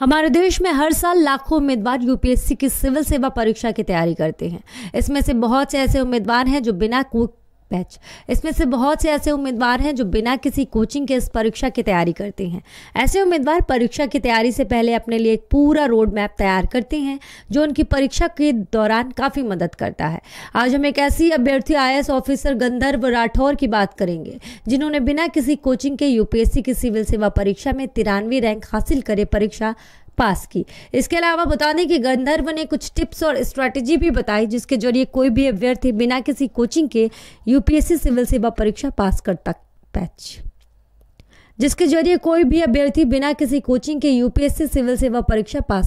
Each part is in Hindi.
हमारे देश में हर साल लाखों उम्मीदवार यूपीएससी की सिविल सेवा परीक्षा की तैयारी करते हैं। इसमें से बहुत से ऐसे उम्मीदवार हैं जो बिना किसी कोचिंग के इस परीक्षा की तैयारी करते हैं। ऐसे उम्मीदवार परीक्षा की तैयारी से पहले अपने लिए एक पूरा रोड मैप तैयार करते हैं जो उनकी परीक्षा के दौरान काफ़ी मदद करता है। आज हम एक ऐसी अभ्यर्थी IAS ऑफिसर गंधर्व राठौर की बात करेंगे जिन्होंने बिना किसी कोचिंग के यूपीएससी की सिविल सेवा परीक्षा में 93 रैंक हासिल करे परीक्षा पास की। इसके अलावा बता दें कि गंधर्व ने कुछ टिप्स और स्ट्रैटेजी भी बताई जिसके जरिए कोई भी अभ्यर्थी बिना किसी कोचिंग के यूपीएससी सिविल सेवा परीक्षा पास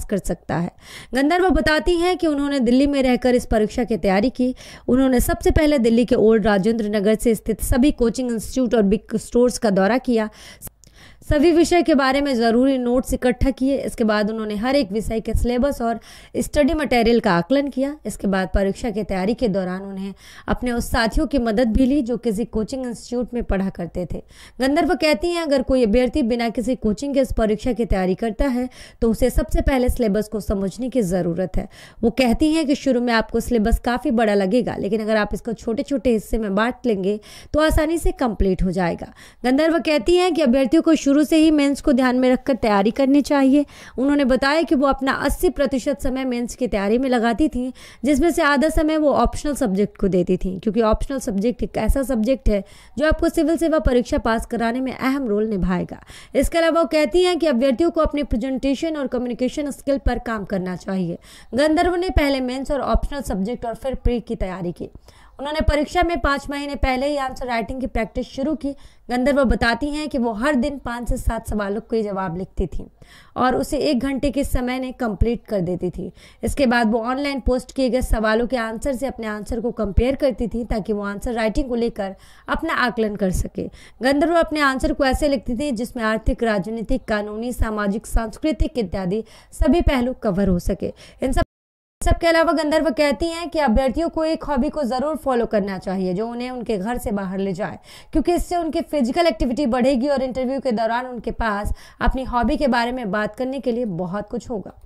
कर सकता है। गंधर्व बताती हैं कि उन्होंने दिल्ली में रहकर इस परीक्षा की तैयारी की। उन्होंने सबसे पहले दिल्ली के ओल्ड राजेंद्र नगर से स्थित सभी कोचिंग इंस्टीट्यूट और बिग स्टोर्स का दौरा किया, सभी विषय के बारे में ज़रूरी नोट्स इकट्ठा किए। इसके बाद उन्होंने हर एक विषय के सिलेबस और स्टडी मटेरियल का आकलन किया। इसके बाद परीक्षा की तैयारी के दौरान उन्हें अपने उस साथियों की मदद भी ली जो किसी कोचिंग इंस्टीट्यूट में पढ़ा करते थे। गंधर्व कहती हैं अगर कोई अभ्यर्थी बिना किसी कोचिंग के इस परीक्षा की तैयारी करता है तो उसे सबसे पहले सिलेबस को समझने की ज़रूरत है। वो कहती हैं कि शुरू में आपको सिलेबस काफ़ी बड़ा लगेगा, लेकिन अगर आप इसको छोटे छोटे हिस्से में बांट लेंगे तो आसानी से कंप्लीट हो जाएगा। गंधर्व कहती हैं कि अभ्यर्थियों को शुरू से ही मेंस को ध्यान में रखकर तैयारी करनी चाहिए। उन्होंने बताया कि वो अपना 80% समय मेंस की तैयारी में लगाती थी, जिसमें से आधा समय वो ऑप्शनल सब्जेक्ट को देती थी, क्योंकि ऑप्शनल सब्जेक्ट एक ऐसा सब्जेक्ट है जो आपको सिविल सेवा परीक्षा पास कराने में अहम रोल निभाएगा। इसके अलावा वो कहती हैं कि अभ्यर्थियों को अपने प्रेजेंटेशन और कम्युनिकेशन स्किल पर काम करना चाहिए। गंधर्व ने पहले मेंस और ऑप्शनल सब्जेक्ट और फिर प्री की तैयारी की। उन्होंने परीक्षा में 5 महीने पहले ही आंसर राइटिंग की प्रैक्टिस शुरू की। गंधर्व बताती हैं कि वो हर दिन 5 से 7 सवालों के जवाब लिखती थी और उसे 1 घंटे के समय ने कंप्लीट कर देती थी। इसके बाद वो ऑनलाइन पोस्ट किए गए सवालों के आंसर से अपने आंसर को कंपेयर करती थी ताकि वो आंसर राइटिंग को लेकर अपना आकलन कर सके। गंधर्व अपने आंसर को ऐसे लिखती थी जिसमें आर्थिक, राजनीतिक, कानूनी, सामाजिक, सांस्कृतिक इत्यादि सभी पहलू कवर हो सके। इन सबके अलावा गंधर्व कहती हैं कि अभ्यर्थियों को एक हॉबी को ज़रूर फॉलो करना चाहिए जो उन्हें उनके घर से बाहर ले जाए, क्योंकि इससे उनकी फिजिकल एक्टिविटी बढ़ेगी और इंटरव्यू के दौरान उनके पास अपनी हॉबी के बारे में बात करने के लिए बहुत कुछ होगा।